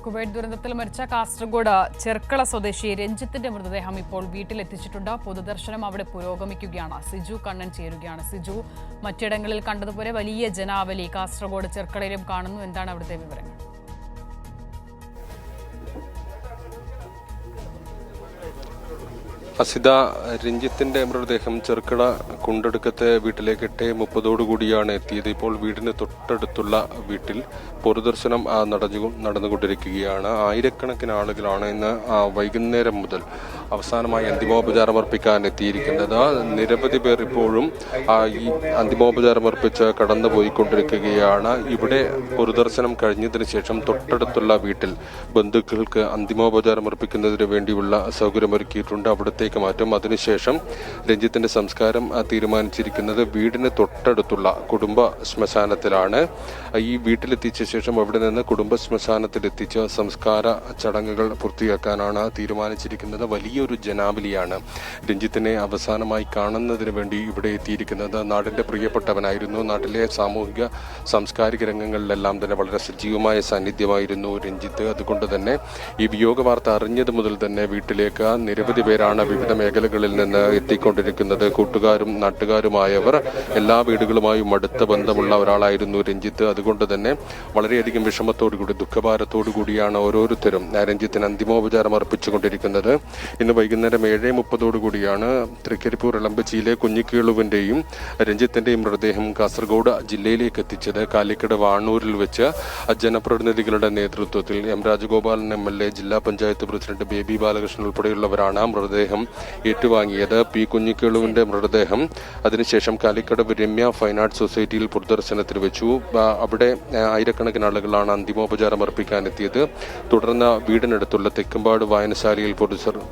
Kuwait ദുരന്തത്തിൽ മരിച്ച കാസർഗോഡ് ചെർക്കള സ്വദേശി രഞ്ജിത്തിന്റെ മൃതദേഹം ഇപ്പോൾ വീട്ടിലെത്തിച്ചിട്ടുണ്ട്. പൊതുദർശനം അവിടെ പുരോഗമിക്കുകയാണ്. സിജു കണ്ണൻ ചേരുകയാണ്. സിജു, മറ്റിടങ്ങളിൽ കണ്ടതുപോലെ വലിയ ജനാവലി കാസർഗോഡ് ചെർക്കളയിലും കാണുന്നു. എന്താണ് അവിടുത്തെ വിവരങ്ങൾ? അസിത, രഞ്ജിത്തിന്റെ മൃതദേഹം ചെർക്കള കുണ്ടടുക്കത്തെ വീട്ടിലേക്ക് 8:30 എത്തിയത്. ഇപ്പോൾ വീടിന് തൊട്ടടുത്തുള്ള വീട്ടിൽ പൊതുദർശനം നടന്നുകൊണ്ടിരിക്കുകയാണ്. ആയിരക്കണക്കിന് ആളുകളാണ് ഇന്ന് വൈകുന്നേരം മുതൽ അവസാനമായി അന്തിമോപചാരം അർപ്പിക്കാൻ എത്തിയിരിക്കുന്നത്. നിരവധി പേർ ഇപ്പോഴും ഈ അന്തിമോപചാരം അർപ്പിച്ച് കടന്നുപോയിക്കൊണ്ടിരിക്കുകയാണ്. ഇവിടെ പൊതുദർശനം കഴിഞ്ഞതിന് ശേഷം തൊട്ടടുത്തുള്ള വീട്ടിൽ ബന്ധുക്കൾക്ക് അന്തിമോപചാരം അർപ്പിക്കുന്നതിന് വേണ്ടിയുള്ള സൗകര്യമൊരുക്കിയിട്ടുണ്ട്. അവിടുത്തെ മാറ്റും. അതിനുശേഷം രഞ്ജിത്തിന്റെ സംസ്കാരം തീരുമാനിച്ചിരിക്കുന്നത് വീടിന് തൊട്ടടുത്തുള്ള കുടുംബ ശ്മശാനത്തിലാണ്. ഈ വീട്ടിലെത്തിച്ച ശേഷം അവിടെ നിന്ന് കുടുംബ ശ്മശാനത്തിലെത്തിച്ച് സംസ്കാര ചടങ്ങുകൾ പൂർത്തിയാക്കാനാണ് തീരുമാനിച്ചിരിക്കുന്നത്. വലിയൊരു ജനാവലിയാണ് രഞ്ജിത്തിനെ അവസാനമായി കാണുന്നതിന് വേണ്ടി ഇവിടെ എത്തിയിരിക്കുന്നത്. നാടിന്റെ പ്രിയപ്പെട്ടവനായിരുന്നു. നാട്ടിലെ സാമൂഹിക സാംസ്കാരിക രംഗങ്ങളിലെല്ലാം തന്നെ വളരെ സജീവമായ സാന്നിധ്യമായിരുന്നു രഞ്ജിത്ത്. അതുകൊണ്ട് തന്നെ ഈ വിയോഗ വാർത്ത അറിഞ്ഞത് മുതൽ തന്നെ വീട്ടിലേക്ക് നിരവധി പേരാണ് വിവിധ മേഖലകളിൽ നിന്ന് എത്തിക്കൊണ്ടിരിക്കുന്നത്. കൂട്ടുകാരും നാട്ടുകാരുമായവർ, എല്ലാ വീടുകളുമായും അടുത്ത ബന്ധമുള്ള ഒരാളായിരുന്നു രഞ്ജിത്ത്. അതുകൊണ്ട് തന്നെ വളരെയധികം വിഷമത്തോടുകൂടി, ദുഃഖഭാരത്തോടു കൂടിയാണ് ഓരോരുത്തരും രഞ്ജിത്തിന് അന്തിമോപചാരം അർപ്പിച്ചുകൊണ്ടിരിക്കുന്നത്. ഇന്ന് വൈകുന്നേരം 7:30 തൃക്കരിപ്പൂർ ഇളമ്പച്ചിയിലെ കുഞ്ഞിക്കേളുവിന്റെയും രഞ്ജിത്തിന്റെയും മൃതദേഹം കാസർഗോഡ് ജില്ലയിലേക്ക് എത്തിച്ചത്. കാലിക്കട് വാണൂരിൽ വെച്ച് ജനപ്രതിനിധികളുടെ നേതൃത്വത്തിൽ എം രാജഗോപാലൻ MLA, ജില്ലാ പഞ്ചായത്ത് പ്രസിഡന്റ് ബേബി ബാലകൃഷ്ണൻ ഉൾപ്പെടെയുള്ളവരാണ് മൃതദേഹം ഏറ്റുവാങ്ങിയത്. പി കുഞ്ഞിക്കേളുവിന്റെ മൃതദേഹം അതിനുശേഷം കാലിക്കട് രമ്യ ഫൈൻ ആർട്സ് സൊസൈറ്റിയിൽ പൊതുദർശനത്തിന് വെച്ചു. അവിടെ ആയിരക്കണക്കിന് ആളുകളാണ് അന്തിമോപചാരം അർപ്പിക്കാനെത്തിയത്. തുടർന്ന് വീടിനടുത്തുള്ള തെക്കുംപാട് വായനശാലയിൽ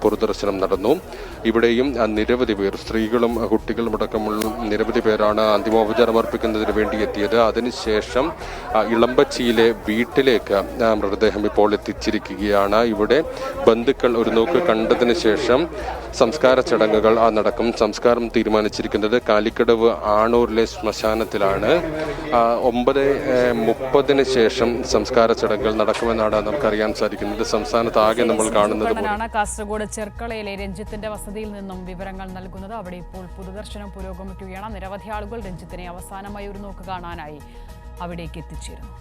പൊതുദർശനം നടന്നു. ഇവിടെയും നിരവധി പേർ, സ്ത്രീകളും കുട്ടികളും അടക്കമുള്ള നിരവധി പേരാണ് അന്തിമോപചാരം അർപ്പിക്കുന്നതിന് വേണ്ടി എത്തിയത്. അതിനുശേഷം ഇളമ്പച്ചിയിലെ വീട്ടിലേക്ക് മൃതദേഹം ഇപ്പോൾ എത്തിച്ചിരിക്കുകയാണ്. ഇവിടെ ബന്ധുക്കൾ ഒരു നോക്ക് കണ്ടതിന് ശേഷം സംസ്കാര ചടങ്ങുകൾ നടക്കും. സംസ്കാരം തീരുമാനിച്ചിരിക്കുന്നത് കാലിക്കടവ് ആണൂരിലെ ശ്മശാനത്തിലാണ്. 9:30 ശേഷം സംസ്കാര ചടങ്ങുകൾ നടക്കുമെന്നാണ് നമുക്കറിയാൻ സാധിക്കുന്നത്. സംസ്ഥാനത്താകെ നമ്മൾ കാണുന്നത് കാസർഗോഡ് ചെർക്കളയിലെ രഞ്ജിത്തിന്റെ വസതിയിൽ നിന്നും വിവരങ്ങൾ നൽകുന്നത്. അവിടെ ഇപ്പോൾ പൊതുദർശനം പുരോഗമിക്കുകയാണ്. നിരവധി ആളുകൾ രഞ്ജിത്തിനെ അവസാനമായി ഒരു നോക്ക് കാണാനായി അവിടേക്ക് എത്തിച്ചേരുന്നു.